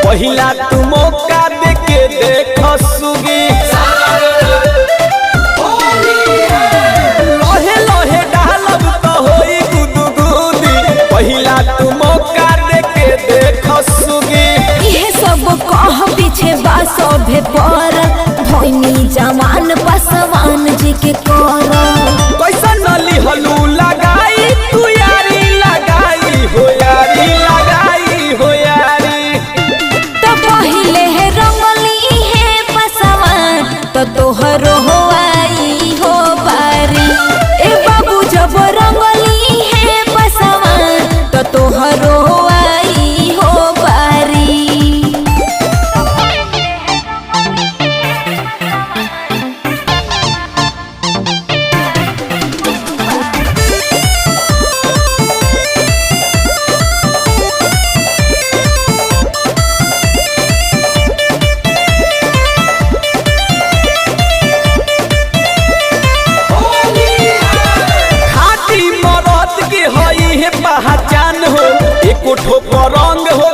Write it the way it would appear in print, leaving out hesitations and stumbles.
पहिला तू मौका देके देख सुगी लहे लहे डालब तो होई गुदगुदी पहिला तू मौका देके देख सुगी ये सब कह पीछे बासो भे पर धोनी जवान पसवान जी के कर कैसा नली हलू लगाई तू यारी लगाई हो यारी लगाई हो यारी तो पहले है रंगली है पसवान तो तोहरो हो आई हो बारी ए बाबू जब रंगली है पसवान तो तोहरो हो आई हो बारी पहचान हो एको ठोकर रंग हो